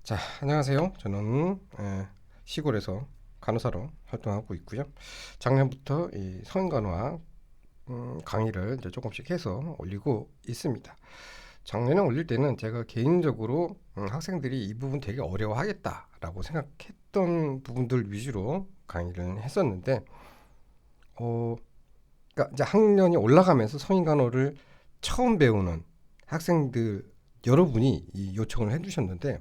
자, 안녕하세요. 저는 시골에서 간호사로 활동하고 있고요. 작년부터 이 성인간호학 강의를 이제 조금씩 해서 올리고 있습니다. 작년에 올릴 때는 제가 개인적으로 학생들이 이 부분 되게 어려워하겠다라고 생각했던 부분들 위주로 강의를 했었는데, 어, 그러니까 이제 학년이 올라가면서 성인간호를 처음 배우는 학생들 여러분이 이 요청을 해주셨는데,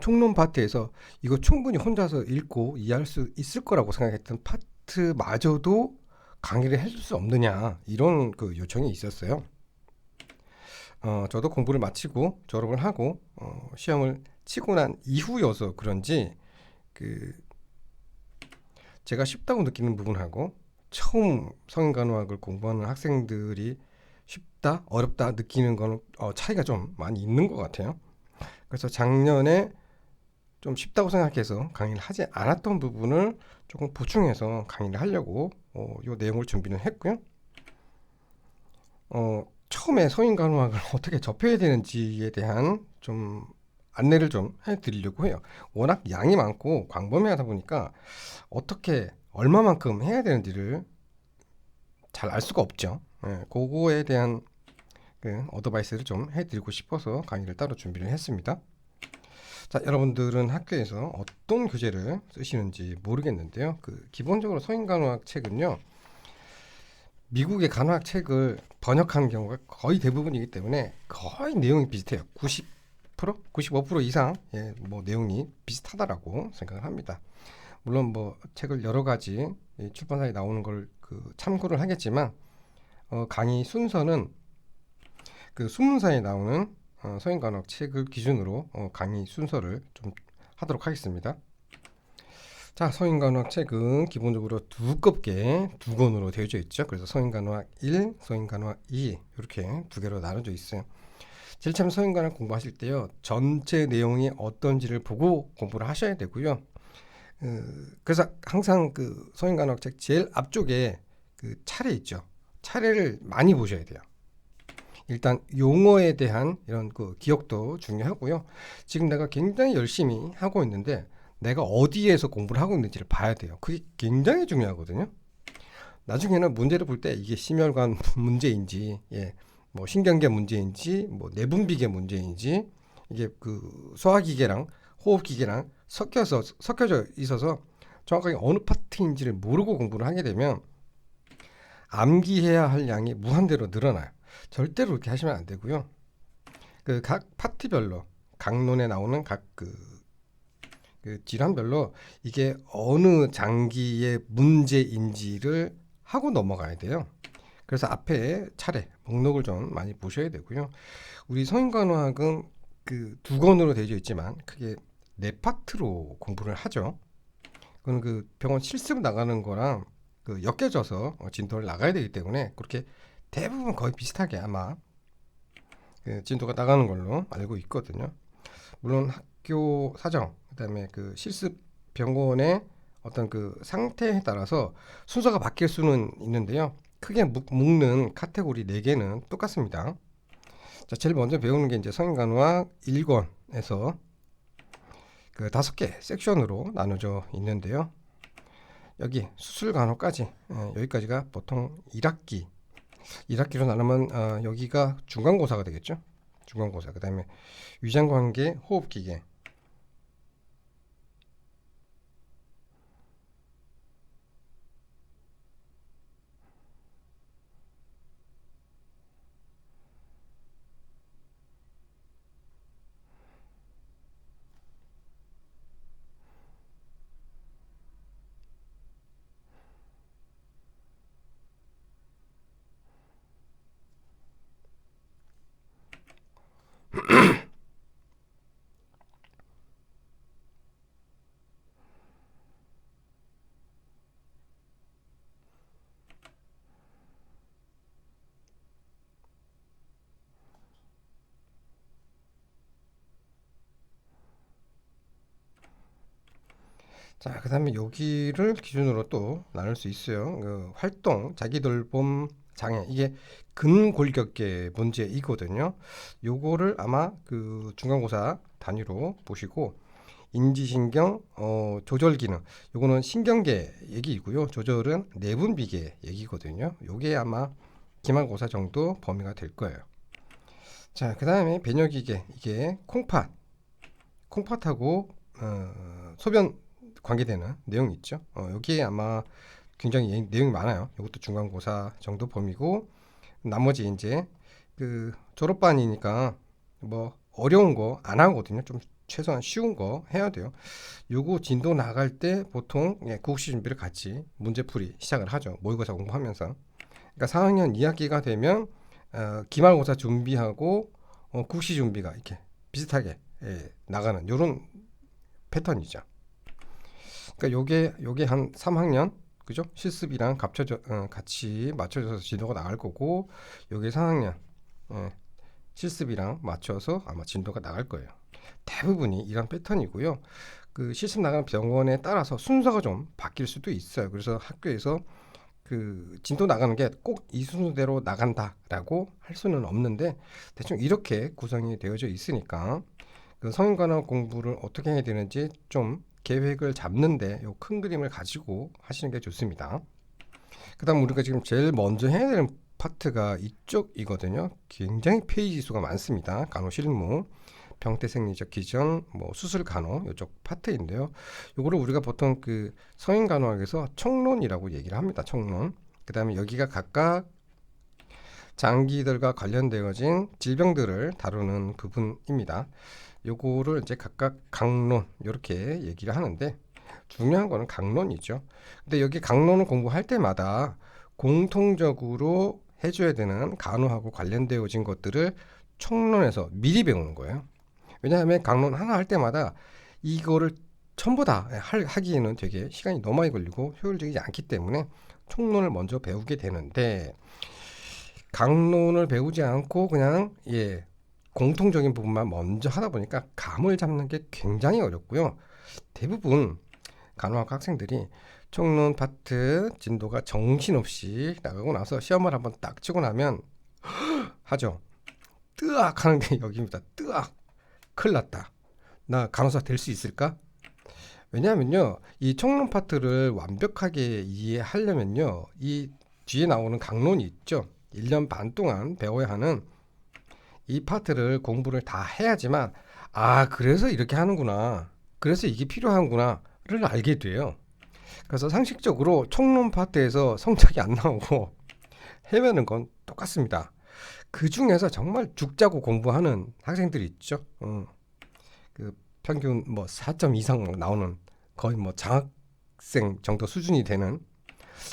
총론 파트에서 이거 충분히 혼자서 읽고 이해할 수 있을 거라고 생각했던 파트마저도 강의를 해줄 수 없느냐 이런 그 요청이 있었어요. 저도 공부를 마치고 졸업을 하고 시험을 치고 난 이후여서 그런지 그 제가 쉽다고 느끼는 부분하고 처음 성인간호학을 공부하는 학생들이 쉽다 어렵다 느끼는 거는 차이가 좀 많이 있는 것 같아요. 그래서 작년에 좀 쉽다고 생각해서 강의를 하지 않았던 부분을 조금 보충해서 강의를 하려고 이 내용을 준비는 했고요. 처음에 성인간호학을 어떻게 접해야 되는지에 대한 좀 안내를 좀 해드리려고 해요. 워낙 양이 많고 광범위하다 보니까 어떻게 얼마만큼 해야 되는지를 잘 알 수가 없죠. 그거에 대한 그 어드바이스를 좀 해드리고 싶어서 강의를 따로 준비를 했습니다. 자, 여러분들은 학교에서 어떤 교재를 쓰시는지 모르겠는데요. 기본적으로 성인간호학 책은요, 미국의 간호학 책을 번역하는 경우가 거의 대부분이기 때문에 거의 내용이 비슷해요. 90%, 95% 이상 뭐 내용이 비슷하다라고 생각을 합니다. 물론 뭐 책을 여러 가지 출판사에 나오는 걸 참고를 하겠지만 강의 순서는 그 수문사에 나오는 서인간학 책을 기준으로 강의 순서를 좀 하도록 하겠습니다. 자, 서인간학 책은 기본적으로 두껍게 두 권으로 되어져 있죠. 그래서 서인간학 1, 서인간학 2 이렇게 두 개로 나눠져 있어요. 제일 처음 서인간학 공부하실 때요. 전체 내용이 어떤지를 보고 공부를 하셔야 되고요. 그래서 항상 그 서인간학 책 제일 앞쪽에 그 차례 있죠. 차례를 많이 보셔야 돼요. 일단 용어에 대한 이런 그 기억도 중요하고요. 지금 내가 굉장히 열심히 하고 있는데 내가 어디에서 공부를 하고 있는지를 봐야 돼요. 그게 굉장히 중요하거든요. 나중에는 문제를 볼 때 이게 심혈관 문제인지, 뭐 신경계 문제인지, 뭐 내분비계 문제인지 이게 그 소화기계랑 호흡기계랑 섞여져 있어서 정확하게 어느 파트인지를 모르고 공부를 하게 되면 암기해야 할 양이 무한대로 늘어나요. 절대로 그렇게 하시면 안 되고요. 그 각 파트별로 강론에 나오는 그 질환별로 이게 어느 장기의 문제인지를 하고 넘어가야 돼요. 그래서 앞에 차례 목록을 좀 많이 보셔야 되고요. 우리 성인간호학은 그 두 권으로 되어 있지만 크게 네 파트로 공부를 하죠. 그건 그 병원 실습 나가는 거랑 엮여져서 진도를 나가야 되기 때문에 그렇게 대부분 거의 비슷하게 아마 그 진도가 나가는 걸로 알고 있거든요. 물론 학교 사정, 그다음에 그 실습 병원의 어떤 그 상태에 따라서 순서가 바뀔 수는 있는데요. 크게 묶는 카테고리 4개는 똑같습니다. 자, 제일 먼저 배우는 게 이제 성인간호학 1권에서 그 5개 섹션으로 나눠져 있는데요. 여기 수술간호까지 여기까지가 보통 1학기로 나누면 여기가 중간고사가 되겠죠. 중간고사. 그다음에 위장관계, 호흡기계, 자, 그다음에 여기를 기준으로 또 나눌 수 있어요. 그 활동, 자기돌봄 장애 이게 근골격계 문제이거든요. 요거를 아마 그 중간고사 단위로 보시고 인지신경 조절 기능 요거는 신경계 얘기이고요. 조절은 내분비계 얘기거든요. 요게 아마 기말고사 정도 범위가 될 거예요. 자, 그 다음에 배뇨기계 이게 콩팥하고 소변 관계되는 내용이 있죠. 여기에 아마 굉장히 내용이 많아요. 이것도 중간고사 정도 범위고 나머지 이제 그 졸업반이니까 뭐 어려운 거 안 하거든요. 좀 최소한 쉬운 거 해야 돼요. 요거 진도 나갈 때 보통 국시 준비를 같이 문제풀이 시작을 하죠. 모의고사 공부하면서. 그러니까 4학년 2학기가 되면 기말고사 준비하고 국시 준비가 이렇게 비슷하게 나가는 요런 패턴이죠. 그러니까 요게 한 3학년 그죠? 실습이랑 같이 맞춰져서 진도가 나갈 거고 요게 4학년 실습이랑 맞춰서 아마 진도가 나갈 거예요. 대부분이 이런 패턴이고요. 그 실습 나가는 병원에 따라서 순서가 좀 바뀔 수도 있어요. 그래서 학교에서 그 진도 나가는 게 꼭 이 순서대로 나간다라고 할 수는 없는데 대충 이렇게 구성이 되어져 있으니까 그 성인관화 공부를 어떻게 해야 되는지 좀 계획을 잡는데 요 큰 그림을 가지고 하시는 게 좋습니다. 그 다음 우리가 지금 제일 먼저 해야 되는 파트가 이쪽이거든요. 굉장히 페이지 수가 많습니다. 간호실무, 병태생리적 기전, 뭐 수술 간호 이쪽 파트인데요. 요거를 우리가 보통 그 성인간호학에서 청론이라고 얘기를 합니다. 청론. 그 다음에 여기가 각각 장기들과 관련되어진 질병들을 다루는 부분입니다. 요거를 이제 각각 강론 이렇게 얘기를 하는데 중요한 거는 강론이죠. 근데 여기 강론을 공부할 때마다 공통적으로 해줘야 되는 간호하고 관련되어진 것들을 총론에서 미리 배우는 거예요. 왜냐하면 강론 하나 할 때마다 이거를 전부 다 하기에는 되게 시간이 너무 많이 걸리고 효율적이지 않기 때문에 총론을 먼저 배우게 되는데 강론을 배우지 않고 그냥 공통적인 부분만 먼저 하다 보니까 감을 잡는 게 굉장히 어렵고요. 대부분 간호학 학생들이 총론 파트 진도가 정신없이 나가고 나서 시험을 한번 딱 치고 나면 하죠. 뜨악 하는 게 여기입니다. 뜨악. 큰일 났다. 나 간호사 될 수 있을까? 왜냐하면요. 이 총론 파트를 완벽하게 이해하려면요. 이 뒤에 나오는 강론이 있죠. 1년 반 동안 배워야 하는 이 파트를 공부를 다 해야지만 그래서 이렇게 하는구나. 그래서 이게 필요한구나를 알게 돼요. 그래서 상식적으로 총론 파트에서 성적이 안 나오고 헤매는 건 똑같습니다. 그 중에서 정말 죽자고 공부하는 학생들이 있죠. 그 평균 뭐 4점 이상 나오는 거의 뭐 장학생 정도 수준이 되는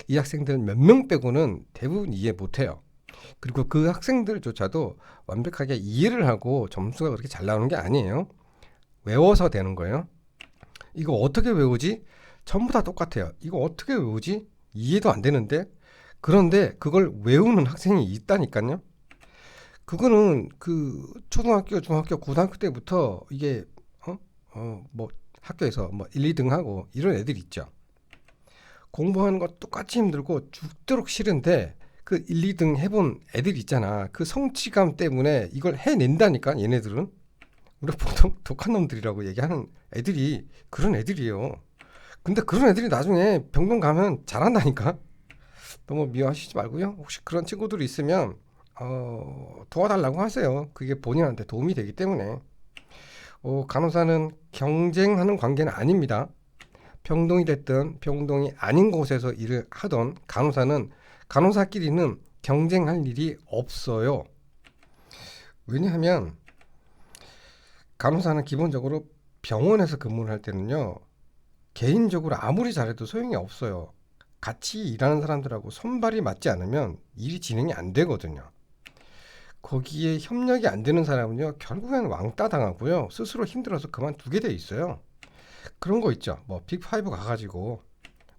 이 학생들 몇 명 빼고는 대부분 이해 못해요. 그리고 그 학생들조차도 완벽하게 이해를 하고 점수가 그렇게 잘 나오는 게 아니에요. 외워서 되는 거예요. 이거 어떻게 외우지? 전부 다 똑같아요. 이거 어떻게 외우지? 이해도 안 되는데? 그런데 그걸 외우는 학생이 있다니까요. 그거는 그 초등학교, 중학교, 고등학교 때부터 이게 뭐 학교에서 뭐 1, 2등 하고 이런 애들 있죠. 공부하는 거 똑같이 힘들고 죽도록 싫은데 그 1, 2등 해본 애들 있잖아. 그 성취감 때문에 이걸 해낸다니까 얘네들은. 우리 보통 독한 놈들이라고 얘기하는 애들이 그런 애들이에요. 근데 그런 애들이 나중에 병동 가면 잘한다니까. 너무 미워하시지 말고요. 혹시 그런 친구들이 있으면 도와달라고 하세요. 그게 본인한테 도움이 되기 때문에. 간호사는 경쟁하는 관계는 아닙니다. 병동이 됐든 병동이 아닌 곳에서 일을 하던 간호사끼리는 경쟁할 일이 없어요. 왜냐하면 간호사는 기본적으로 병원에서 근무를 할 때는요. 개인적으로 아무리 잘해도 소용이 없어요. 같이 일하는 사람들하고 손발이 맞지 않으면 일이 진행이 안 되거든요. 거기에 협력이 안 되는 사람은요. 결국엔 왕따 당하고요. 스스로 힘들어서 그만두게 돼 있어요. 그런 거 있죠. 뭐 빅5 가가지고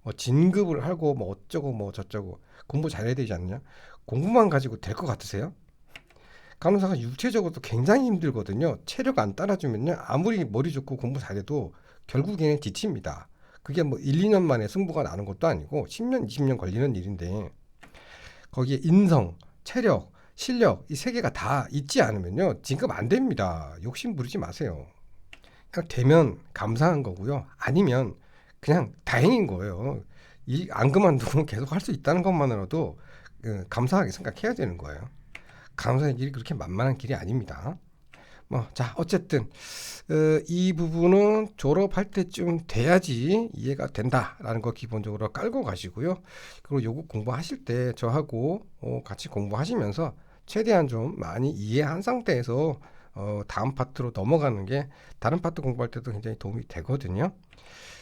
뭐 진급을 하고 뭐 어쩌고 뭐 저쩌고 공부 잘해야 되지 않냐? 공부만 가지고 될 것 같으세요? 간호사가 육체적으로도 굉장히 힘들거든요. 체력 안 따라주면요. 아무리 머리 좋고 공부 잘해도 결국에는 지칩니다. 그게 뭐 1, 2년 만에 승부가 나는 것도 아니고 10년, 20년 걸리는 일인데 거기에 인성, 체력, 실력 이 세 개가 다 있지 않으면요. 진급 안 됩니다. 욕심 부리지 마세요. 되면 감사한 거고요. 아니면 그냥 다행인 거예요. 이 안 그만두고 계속 할 수 있다는 것만으로도 감사하게 생각해야 되는 거예요. 감사의 길이 그렇게 만만한 길이 아닙니다. 자, 어쨌든 이 부분은 졸업할 때쯤 돼야지 이해가 된다라는 거 기본적으로 깔고 가시고요. 그리고 요거 공부하실 때 저하고 같이 공부하시면서 최대한 좀 많이 이해한 상태에서 다음 파트로 넘어가는 게 다른 파트 공부할 때도 굉장히 도움이 되거든요.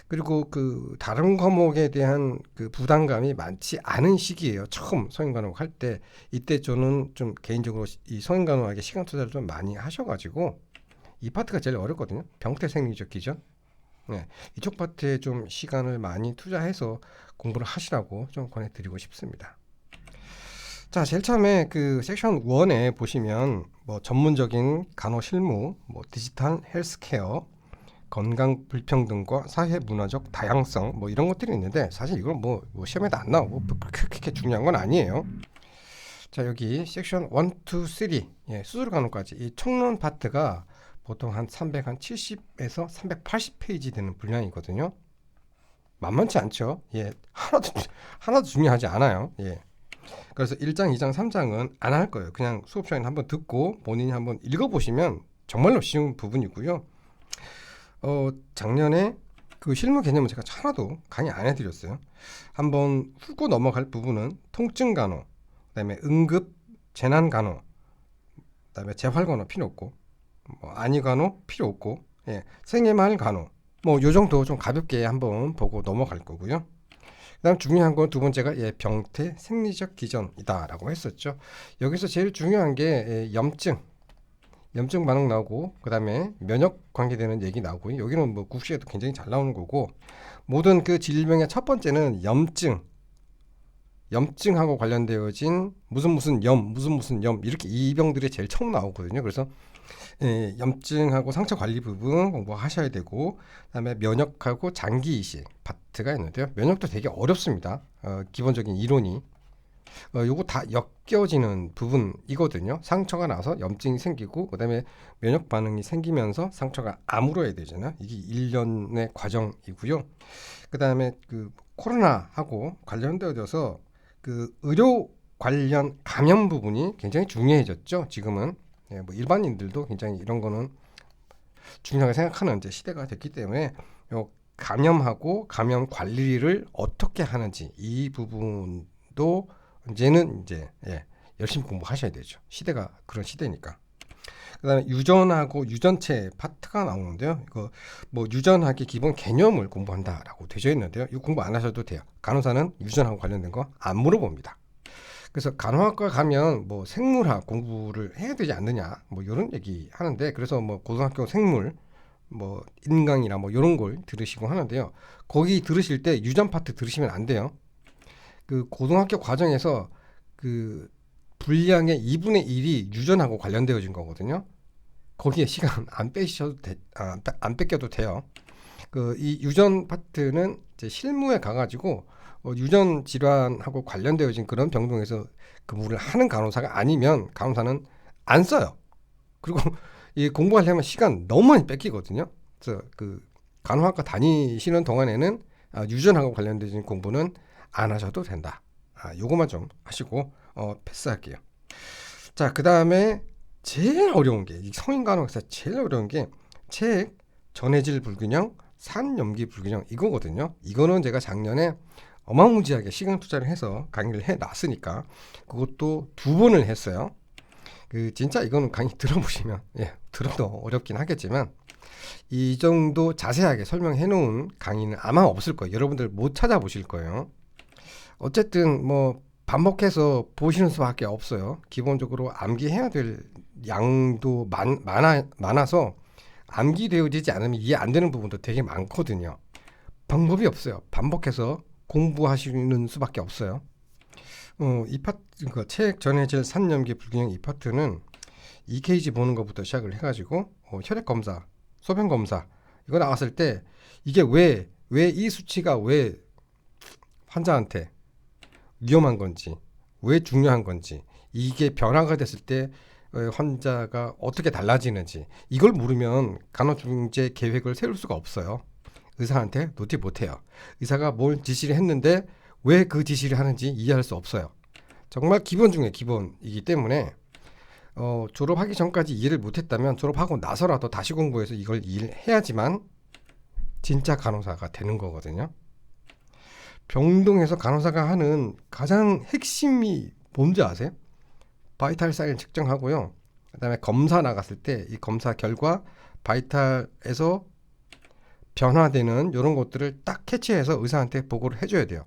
그리고 그 다른 과목에 대한 그 부담감이 많지 않은 시기예요. 처음 성인간호학 할 때. 이때 저는 좀 개인적으로 이 성인간호학에 시간 투자를 좀 많이 하셔가지고 이 파트가 제일 어렵거든요. 병태생리적 기전. 네, 이쪽 파트에 좀 시간을 많이 투자해서 공부를 하시라고 좀 권해드리고 싶습니다. 자, 제일 처음에 그 섹션 1에 보시면 뭐 전문적인 간호 실무, 뭐 디지털 헬스케어, 건강 불평등과 사회 문화적 다양성 뭐 이런 것들이 있는데 사실 이건 뭐 시험에도 안 나오고 그렇게 중요한 건 아니에요. 자, 여기 섹션 1, 2, 3 수술 간호까지 이 총론 파트가 보통 한 370에서 380페이지 되는 분량이거든요. 만만치 않죠. 하나도 중요하지 않아요. 그래서 1장, 2장, 3장은 안 할 거예요. 그냥 수업 시간에 한번 듣고 본인이 한번 읽어보시면 정말로 쉬운 부분이고요. 작년에 그 실무 개념은 제가 하나도 강의 안 해드렸어요. 한번 훑고 넘어갈 부분은 통증 간호, 그다음에 응급 재난 간호, 그다음에 재활 간호 필요 없고, 안위 간호 필요 없고, 생애말 간호, 요 정도 좀 가볍게 한번 보고 넘어갈 거고요. 그다음 중요한 건 두 번째가 병태 생리적 기전이다라고 했었죠. 여기서 제일 중요한 게 염증 반응 나오고 그다음에 면역 관계되는 얘기 나오고 여기는 뭐 국시에도 굉장히 잘 나오는 거고 모든 그 질병의 첫 번째는 염증하고 관련되어진 무슨 염 이렇게 이 병들이 제일 처음 나오거든요. 그래서 염증하고 상처 관리 부분 공부하셔야 되고 그다음에 면역하고 장기 이식 파트가 있는데요. 면역도 되게 어렵습니다. 기본적인 이론이 요거 다 엮여지는 부분이거든요. 상처가 나서 염증이 생기고 그다음에 면역 반응이 생기면서 상처가 아물어야 되잖아요. 이게 1년의 과정이고요. 그다음에 그 코로나하고 관련되어져서 그 의료 관련 감염 부분이 굉장히 중요해졌죠. 지금은 뭐 일반인들도 굉장히 이런 거는 중요하게 생각하는 이제 시대가 됐기 때문에 요 감염하고 감염 관리를 어떻게 하는지 이 부분도 이제는 열심히 공부하셔야 되죠. 시대가 그런 시대니까. 그다음에 유전하고 유전체 파트가 나오는데요. 이거 뭐 유전학의 기본 개념을 공부한다라고 되어 있는데요. 이거 공부 안 하셔도 돼요. 간호사는 유전하고 관련된 거 안 물어봅니다. 그래서 간호학과 가면 뭐 생물학 공부를 해야 되지 않느냐 뭐 이런 얘기 하는데 그래서 뭐 고등학교 생물 뭐 인강이나 뭐 이런 걸 들으시고 하는데요. 거기 들으실 때 유전 파트 들으시면 안 돼요. 그 고등학교 과정에서 그 분량의 2분의 1이 유전하고 관련되어진 거거든요. 거기에 시간 안 빼셔도 안 뺏겨도 돼요. 그 이 유전 파트는 이제 실무에 가가지고 유전 질환하고 관련되어진 그런 병동에서 근무를 하는 간호사가 아니면 간호사는 안 써요. 그리고 이 공부하려면 시간 너무 많이 뺏기거든요. 그래서 그 간호학과 다니시는 동안에는 유전하고 관련된 공부는 안 하셔도 된다. 요거만 좀 하시고 패스할게요. 자, 그 다음에 제일 어려운 게 성인 간호학에서 제일 어려운 게 체액 전해질 불균형, 산염기 불균형 이거거든요. 이거는 제가 작년에 어마무지하게 시간 투자를 해서 강의를 해놨으니까 그것도 2번을 했어요. 그 진짜 이거는 강의 들어보시면 들어도 어렵긴 하겠지만 이 정도 자세하게 설명해 놓은 강의는 아마 없을 거예요. 여러분들 못 찾아보실 거예요. 어쨌든 뭐 반복해서 보시는 수밖에 없어요. 기본적으로 암기해야 될 양도 많아서 암기되어지지 않으면 이해 안 되는 부분도 되게 많거든요. 방법이 없어요. 반복해서 공부하시는 수밖에 없어요. 이 파트, 그 체액 전해질 산염기 불균형 이 파트는 EKG 보는 것부터 시작을 해가지고 혈액 검사, 소변 검사 이거 나왔을 때 이게 왜 이 수치가 왜 환자한테 위험한 건지 왜 중요한 건지 이게 변화가 됐을 때 환자가 어떻게 달라지는지 이걸 모르면 간호중재 계획을 세울 수가 없어요. 의사한테 노티 못해요. 의사가 뭘 지시를 했는데 왜 그 지시를 하는지 이해할 수 없어요. 정말 기본 중에 기본이기 때문에 졸업하기 전까지 이해를 못했다면 졸업하고 나서라도 다시 공부해서 이걸 이해해야지만 진짜 간호사가 되는 거거든요. 병동에서 간호사가 하는 가장 핵심이 뭔지 아세요? 바이탈 사인 측정하고요. 그다음에 검사 나갔을 때 이 검사 결과 바이탈에서 변화되는 이런 것들을 딱 캐치해서 의사한테 보고를 해줘야 돼요.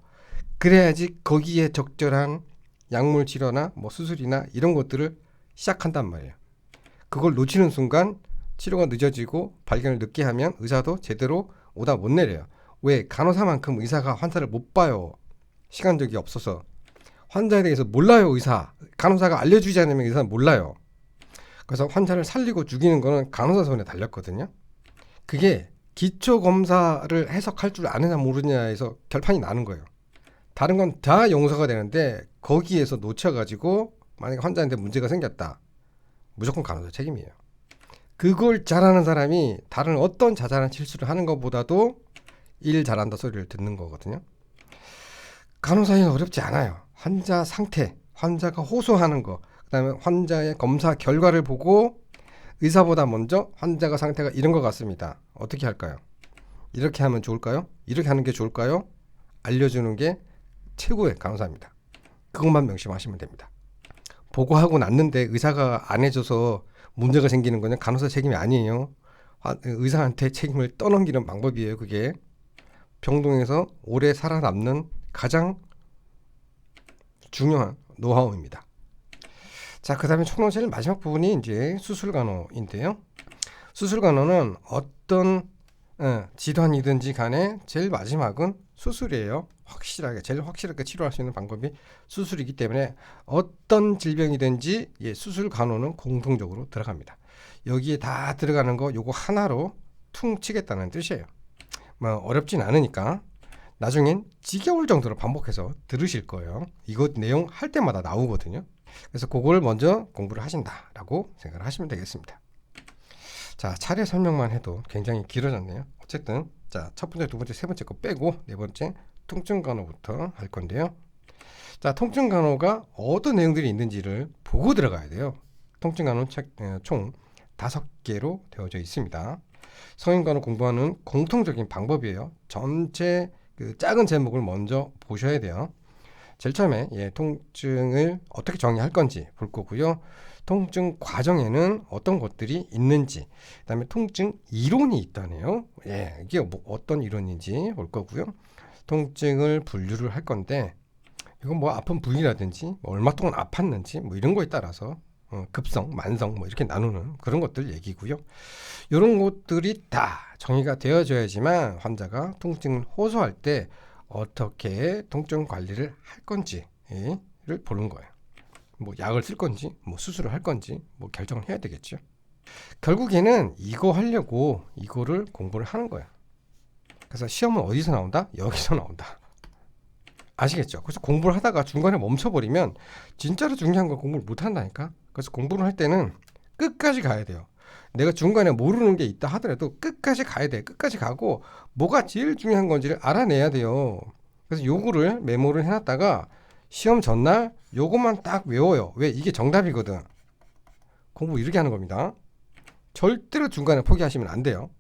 그래야지 거기에 적절한 약물 치료나 뭐 수술이나 이런 것들을 시작한단 말이에요. 그걸 놓치는 순간 치료가 늦어지고 발견을 늦게 하면 의사도 제대로 오다 못 내려요. 왜? 간호사만큼 의사가 환자를 못 봐요. 시간적이 없어서. 환자에 대해서 몰라요. 의사. 간호사가 알려주지 않으면 의사는 몰라요. 그래서 환자를 살리고 죽이는 거는 간호사 손에 달렸거든요. 그게 기초검사를 해석할 줄 아느냐 모르느냐에서 결판이 나는 거예요. 다른 건 다 용서가 되는데 거기에서 놓쳐가지고 만약에 환자한테 문제가 생겼다. 무조건 간호사 책임이에요. 그걸 잘하는 사람이 다른 어떤 자잘한 실수를 하는 것보다도 일 잘한다 소리를 듣는 거거든요. 간호사는 어렵지 않아요. 환자 상태, 환자가 호소하는 거, 그다음에 환자의 검사 결과를 보고 의사보다 먼저 환자가 상태가 이런 것 같습니다. 어떻게 할까요? 이렇게 하면 좋을까요? 이렇게 하는 게 좋을까요? 알려주는 게 최고의 간호사입니다. 그것만 명심하시면 됩니다. 보고하고 났는데 의사가 안 해줘서 문제가 생기는 거는 간호사 책임이 아니에요. 의사한테 책임을 떠넘기는 방법이에요. 그게 병동에서 오래 살아남는 가장 중요한 노하우입니다. 자, 그 다음에 총론 제일 마지막 부분이 이제 수술간호인데요. 수술간호는 어떤 질환이든지 간에 제일 마지막은 수술이에요. 제일 확실하게 치료할 수 있는 방법이 수술이기 때문에 어떤 질병이든지 수술간호는 공통적으로 들어갑니다. 여기에 다 들어가는 거 요거 하나로 퉁치겠다는 뜻이에요. 뭐 어렵진 않으니까 나중엔 지겨울 정도로 반복해서 들으실 거예요. 이거 내용 할 때마다 나오거든요. 그래서 그걸 먼저 공부를 하신다라고 생각을 하시면 되겠습니다. 자, 차례 설명만 해도 굉장히 길어졌네요. 어쨌든 자, 첫 번째, 두 번째, 세 번째 거 빼고 네 번째 통증간호부터 할 건데요. 자, 통증간호가 어떤 내용들이 있는지를 보고 들어가야 돼요. 통증간호 책 총 5개로 되어져 있습니다. 성인간호 공부하는 공통적인 방법이에요. 전체 그 작은 제목을 먼저 보셔야 돼요. 제일 처음에 통증을 어떻게 정의할 건지 볼 거고요. 통증 과정에는 어떤 것들이 있는지, 그다음에 통증 이론이 있다네요. 이게 뭐 어떤 이론인지 볼 거고요. 통증을 분류를 할 건데 이건 뭐 아픈 부위라든지 뭐 얼마 동안 아팠는지 뭐 이런 거에 따라서 급성, 만성 뭐 이렇게 나누는 그런 것들 얘기고요. 이런 것들이 다 정의가 되어져야지만 환자가 통증을 호소할 때 어떻게 통증 관리를 할 건지를 보는 거예요. 뭐 약을 쓸 건지 뭐 수술을 할 건지 뭐 결정을 해야 되겠죠. 결국에는 이거 하려고 이거를 공부를 하는 거예요. 그래서 시험은 어디서 나온다? 여기서 나온다. 아시겠죠? 그래서 공부를 하다가 중간에 멈춰버리면 진짜로 중요한 걸 공부를 못 한다니까. 그래서 공부를 할 때는 끝까지 가야 돼요. 내가 중간에 모르는 게 있다 하더라도 끝까지 가야 돼. 끝까지 가고 뭐가 제일 중요한 건지를 알아내야 돼요. 그래서 요거를 메모를 해놨다가 시험 전날 요것만 딱 외워요. 왜? 이게 정답이거든. 공부 이렇게 하는 겁니다. 절대로 중간에 포기하시면 안 돼요.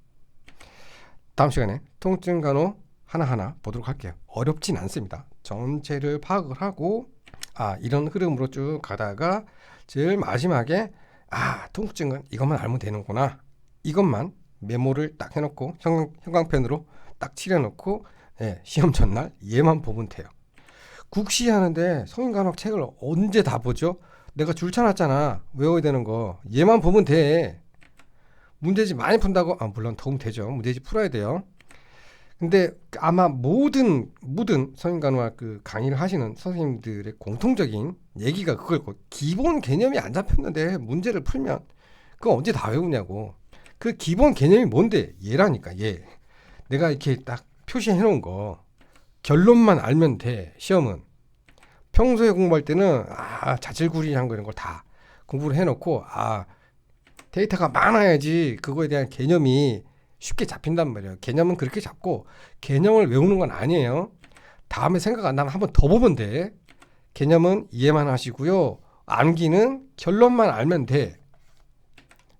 다음 시간에 통증간호 하나하나 보도록 할게요. 어렵진 않습니다. 전체를 파악을 하고 이런 흐름으로 쭉 가다가 제일 마지막에 통증은 이것만 알면 되는구나. 이것만 메모를 딱 해놓고 형광펜으로 딱 칠해놓고 시험 전날 얘만 보면 돼요. 국시하는데 성인간호 책을 언제 다 보죠? 내가 줄 쳐놨잖아. 외워야 되는 거. 얘만 보면 돼. 문제집 많이 푼다고? 물론 도움 되죠. 문제집 풀어야 돼요. 근데 아마 모든 성인간호학 그 강의를 하시는 선생님들의 공통적인 얘기가 그걸 기본 개념이 안 잡혔는데 문제를 풀면 그거 언제 다 외우냐고. 그 기본 개념이 뭔데? 얘라니까 얘. 내가 이렇게 딱 표시해 놓은 거 결론만 알면 돼. 시험은 평소에 공부할 때는 자질구레한 거 이런 걸 다 공부를 해놓고 데이터가 많아야지 그거에 대한 개념이 쉽게 잡힌단 말이에요. 개념은 그렇게 잡고 개념을 외우는 건 아니에요. 다음에 생각 안 나면 한 번 더 보면 돼. 개념은 이해만 하시고요. 암기는 결론만 알면 돼.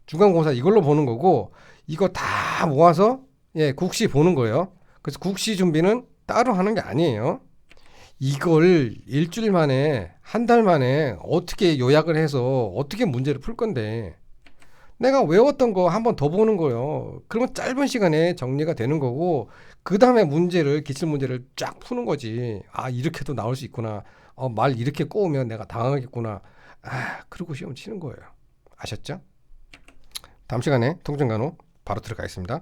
중간고사 이걸로 보는 거고 이거 다 모아서 국시 보는 거예요. 그래서 국시 준비는 따로 하는 게 아니에요. 이걸 일주일 만에 한 달 만에 어떻게 요약을 해서 어떻게 문제를 풀 건데 내가 외웠던 거 한 번 더 보는 거예요. 그러면 짧은 시간에 정리가 되는 거고 그 다음에 문제를 기출 문제를 쫙 푸는 거지. 이렇게도 나올 수 있구나. 말 이렇게 꼬우면 내가 당하겠구나. 그러고 시험 치는 거예요. 아셨죠? 다음 시간에 통정간호 바로 들어가겠습니다.